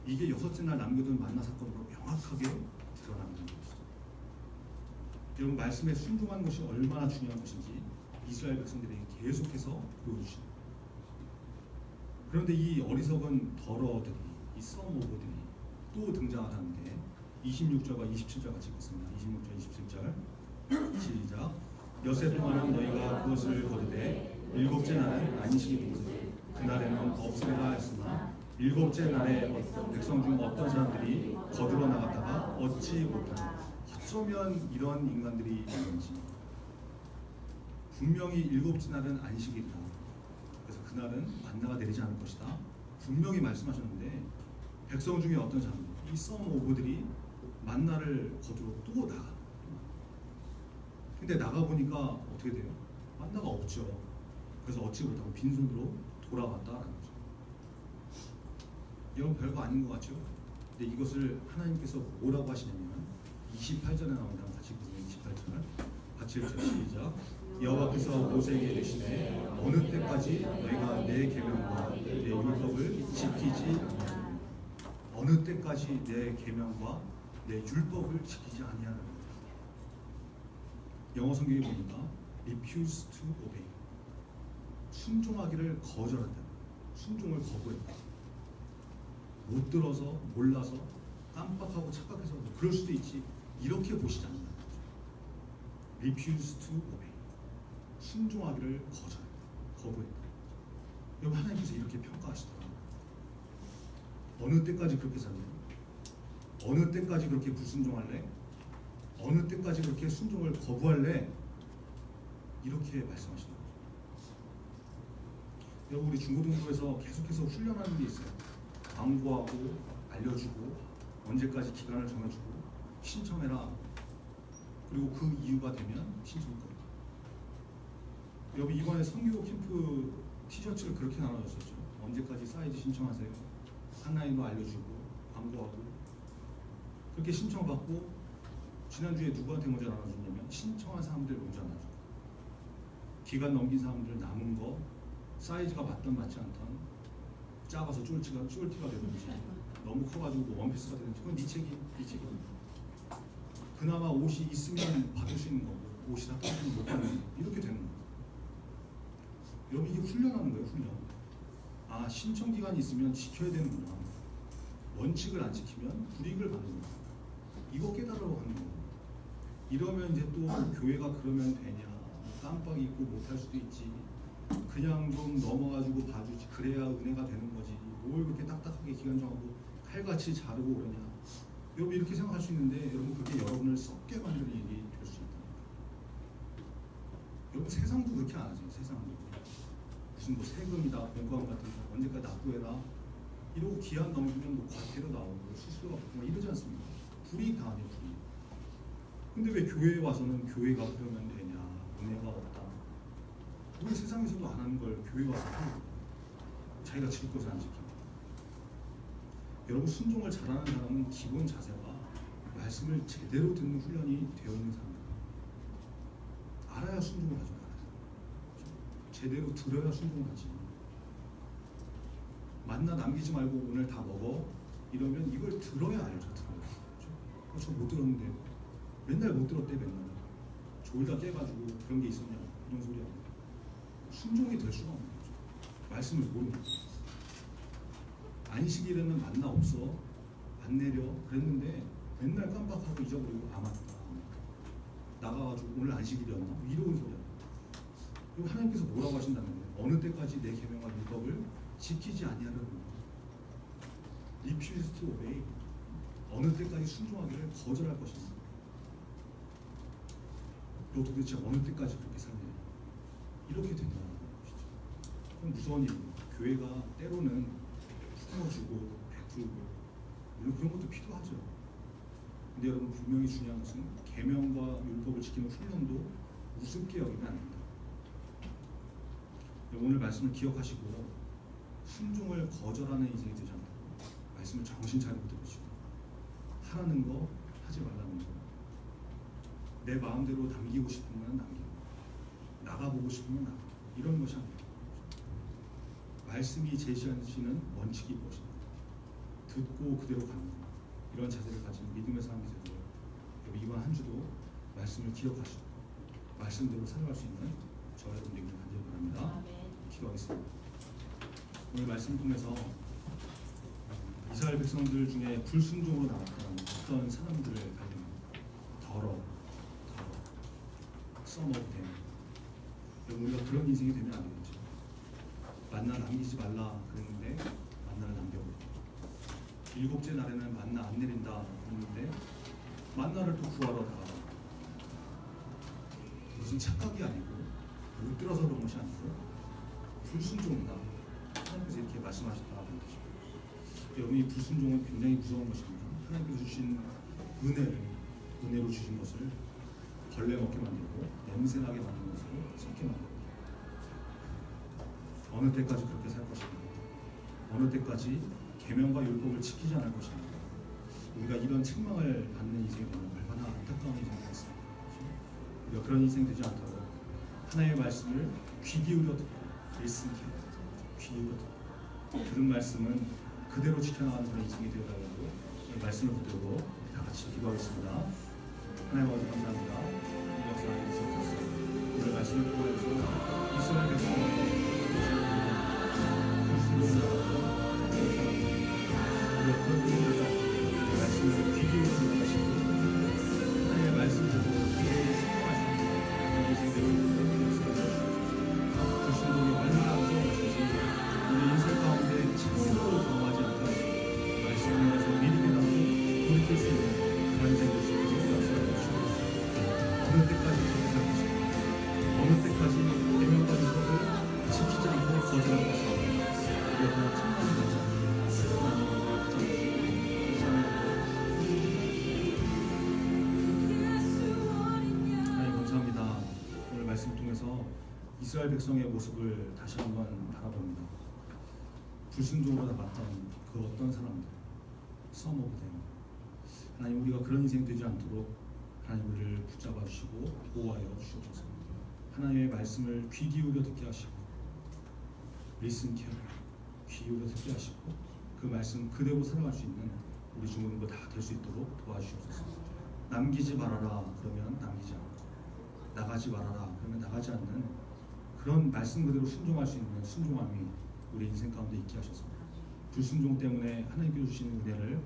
이게 여섯째 날 남겨둔 만나 사건으로 명확하게 드러나는 것이죠. 여러분 말씀에 순종하는 것이 얼마나 중요한 것인지 이스라엘 백성들에게 계속해서 보여주십니다. 그런데 이 어리석은 더러들이, 이 썸오버들이 또 등장하는데 26절과 27절 같이 읽겠습니다. 26절, 27절 시작. 여세 동안은 너희가 그것을 거두되 일곱째 날은 안식일이거든. 그날에는 없애라 했으나 일곱째 날에 백성 중 어떤 사람들이 거두러 나갔다가 얻지 못하는. 어쩌면 이런 인간들이 있는지. 분명히 일곱째 날은 안식일이다. 그래서 그날은 만나가 내리지 않을 것이다. 분명히 말씀하셨는데 백성 중에 어떤 사람들, 이 썸오버들이 만나를 거두러 또 나가. 근데 나가 보니까 어떻게 돼요? 만나가 없죠. 그래서 얻지 못하고 빈손으로 돌아왔다라는 거죠. 이건 별거 아닌 것 같죠? 근데 이것을 하나님께서 뭐라고 하시냐면 28절에 나옵니다. 같이 읽으세요. 28절 같이 읽죠. 시작. 여호와께서 모세에게 이르시되 어느 때까지 너희가 내 계명과 내 율법을 지키지 아니하느냐. 어느 때까지 내 계명과 내 율법을 지키지 아니하느냐. 영어 성경에 보니까 refuse to obey. 순종하기를 거절한다. 순종을 거부했다. 못 들어서 몰라서 깜빡하고 착각해서 뭐 그럴 수도 있지. 이렇게 보시지 않는다. refuse to obey. 순종하기를 거부했다. 여러분 하나님께서 이렇게 평가하시더라. 어느 때까지 그렇게 살래? 어느 때까지 그렇게 불순종할래? 어느 때까지 그렇게 순종을 거부할래? 이렇게 말씀하시는 거죠. 여러분 우리 중고등부에서 계속해서 훈련하는 게 있어요. 광고하고 알려주고 언제까지 기간을 정해주고 신청해라. 그리고 그 이유가 되면 신청할 겁니다. 여러분 이번에 성교 캠프 티셔츠를 그렇게 나눠줬었죠. 언제까지 사이즈 신청하세요. 한라인도 알려주고 광고하고 그렇게 신청받고 지난주에 누구한테 먼저 나눠줬냐면 신청한 사람들 먼저 나눠줬고 기간 넘긴 사람들 남은 거 사이즈가 맞든 맞지 않든 작아서 쫄티가 되든지 너무 커가지고 원피스가 되든지 그건 네 책임. 그나마 옷이 있으면 받을 수 있는 거고 옷이 다 떨어지면 못 받는 거 이렇게 되는 거예요. 여러분 이게 훈련하는 거예요. 훈련. 아 신청 기간이 있으면 지켜야 되는구나. 원칙을 안 지키면 불이익을 받는구나. 이거 깨달으러 하는 거예요. 이러면 이제 또 교회가 그러면 되냐. 깜빡 잊고 못할 수도 있지. 그냥 좀 넘어가지고 봐주지. 그래야 은혜가 되는 거지. 뭘 그렇게 딱딱하게 기간 정하고 칼같이 자르고 그러냐. 여러분 이렇게 생각할 수 있는데 여러분 그게 여러분을 썩게 만드는 일이 될 수 있다. 여러분 세상도 그렇게 안 하죠. 세상도 무슨 뭐 세금이다, 공과금 같은 거 언제까지 납부해라 이러고 기한 넘기면 뭐 과태료 나오고 수수료가 붙고 이러지 않습니까? 불이익 당하네 불이익. 근데 왜 교회에 와서는 교회가 그러면 되냐, 은혜가 없다. 우리 세상에서도 안 하는 걸 교회 와서 하는 거예요. 자기가 지킬 것을 안 지키고. 여러분 순종을 잘하는 사람은 기본 자세가 말씀을 제대로 듣는 훈련이 되어 있는 사람입니다. 알아야 순종을 하죠. 제대로 들어야 순종을 하지. 만나 남기지 말고 오늘 다 먹어 이러면 이걸 들어야 알죠. 들어야. 저 못 들었는데 맨날 못 들었대 맨날. 졸다 깨가지고 그런 게 있었냐 이런 소리 하고 순종이 될 수가 없는 거죠. 말씀을 모르는 거죠. 안식일에는 만나 없어 안 내려 그랬는데 맨날 깜빡하고 잊어버리고 아 맞다 나가가지고 오늘 안식일이었나 이러는 소리야. 그리고 하나님께서 뭐라고 하신다는 거예요? 어느 때까지 내 계명과 율법을 지키지 아니하려는 refuse to obey. 어느 때까지 순종하기를 거절할 것입니다. 너 도대체 어느 때까지 그렇게 살래? 이렇게 된다는 것이죠. 그럼 무서운 일입니다. 교회가 때로는 품어주고 베풀고 물론 그런 것도 필요하죠. 근데 여러분 분명히 중요한 것은 계명과 율법을 지키는 훈련도 우습게 여기면 안 됩니다. 오늘 말씀을 기억하시고 순종을 거절하는 인생이 되지 않도록 말씀을 정신 차리고 들으시고 하라는 거 하지 말라는 거, 내 마음대로 남기고 싶으면 남기고 나가보고 싶으면 나가, 이런 것이 아닙니다. 말씀이 제시하시는 원칙이 무엇인가 듣고 그대로 가는 것, 이런 자세를 가진 믿음의 사람이 되도록 이번 한 주도 말씀을 기억하시고 말씀대로 살아갈 수 있는 저와 여러분들에게 간절히 바랍니다. 기도하겠습니다. 오늘 말씀을 통해서 이스라엘 백성들 중에 불순종으로 나왔던 어떤 사람들을 발견합니다. 더러, 써먹된. 우리가 그런 인생이 되면 안 되겠죠. 만나 남기지 말라 그랬는데 만나를 남겨버리고, 7째 날에는 만나 안 내린다 그랬는데 만나를 또 구하러 나가. 무슨 착각이 아니고 못 들어서 그런 것이 아니고 불순종이다. 하나님께서 이렇게 말씀하셨다는 것이죠. 여러분, 이 불순종은 굉장히 무서운 것입니다. 하나님께서 주신 은혜로 주신 것을 벌레 먹게 만들고 냄새나게 만드는 것으로 썩게 만들고, 어느 때까지 그렇게 살 것입니다. 어느 때까지 계명과 율법을 지키지 않을 것입니다. 우리가 이런 책망을 받는 인생이 되면 얼마나 안타까운 인생이 되겠습니까? 우리가 그런 인생 되지 않도록 하나님의 말씀을 귀 기울여 듣고 listen to, 귀 기울여 듣고 들은 말씀은 그대로 지켜나가는 그런 인생이 되어달라고 말씀을 붙들고 다 같이 기도하겠습니다. 하나님 아버지 감사합니다. 이 역사에 있어서 오늘 말씀을 통해서 이스라엘 백성을 말씀을 귀 기울여 듣고 하나님의 말씀을 듣고 불순종이 얼마나 무서운 것인지 우리 인생 가운데 참으로 경험하지 않는 말씀을 통해서 미리미라도 돌이킬 수 있는 그런 인생 되시고 어느 때까지 그렇게 살 것인가, 어느 때까지 계명과 율법을 지키지 않고 거절할 것인가, 우리가 참나는 거죠. 말씀을 통해서 이스라엘 백성의 모습을 다시 한번 바라봅니다. 불순종으로 나갔던 그 어떤 사람들, 써먹으된 하나님, 우리가 그런 인생 되지 않도록 하나님 우리를 붙잡아 주시고 보호하여 주옵소서. 하나님의 말씀을 귀 기울여 듣게 하시고 listen care, 귀 기울여 듣게 하시고 그 말씀 그대로 살아갈 수 있는 우리 중고등부 다 될 수 있도록 도와주시옵소서. 남기지 말아라 그러면 남기지 않고, 나가지 말아라 그러면 나가지 않는 그런 말씀 그대로 순종할 수 있는 순종함이 우리 인생 가운데 있게 하셔서 불순종 때문에 하나님께서 주시는 은혜를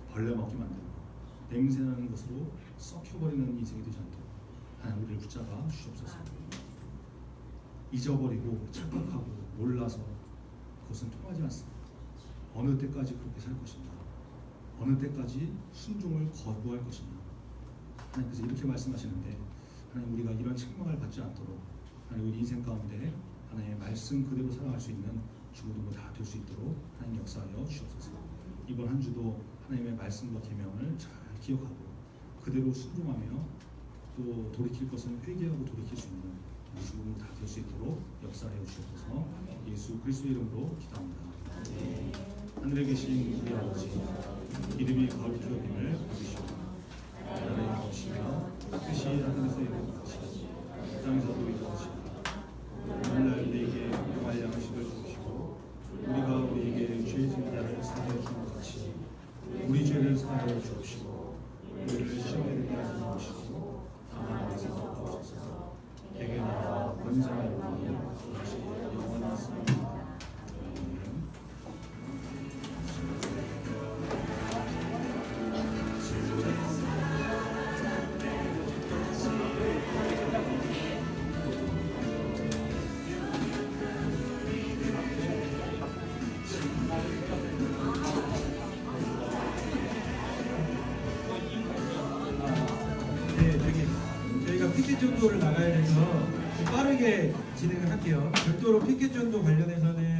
벌레 먹게 만들고 냄새나는 것으로 썩혀버리는 인생이 되지 않도록 하나님 우리를 붙잡아 주시옵소서. 잊어버리고 착각하고 몰라서 그것은 통하지 않습니다. 어느 때까지 그렇게 살 것인가, 어느 때까지 순종을 거부할 것인가, 하나님께서 이렇게 말씀하시는데 하나님, 우리가 이런 책망을 받지 않도록 하나님 우리 인생 가운데 하나님의 말씀 그대로 살아갈 수 있는 주부도 다 될 수 있도록 하나님 역사하여 주옵소서. 이번 한 주도 하나님의 말씀과 계명을 잘 기억하고 그대로 순종하며 또 돌이킬 것은 회개하고 돌이킬 수 있는 우리 주부도 다 될 수 있도록 역사하여 주옵소서. 예수 그리스도 이름으로 기도합니다. 하늘에 계신 우리 아버지, 이름이 거룩히 여김을 받으시오. 나라의 것이며 뜻이 하늘에서 이루어지듯이 땅에서도 이루어지고, 오늘날 우리에게 영화의 양식을 주시고 우리가 우리에게 죄 지은 자를 사하여 주는 것 같이 우리 죄를 사하여 주옵시고, 우리를 시험에 들게 하지 마시고 다만 우리에서 구하옵소서. 대개 나라 권세와 영광이 영원히 있습니다. 전도를 나가야 돼서 좀 빠르게 진행을 할게요. 별도로 피켓 전도 관련해서는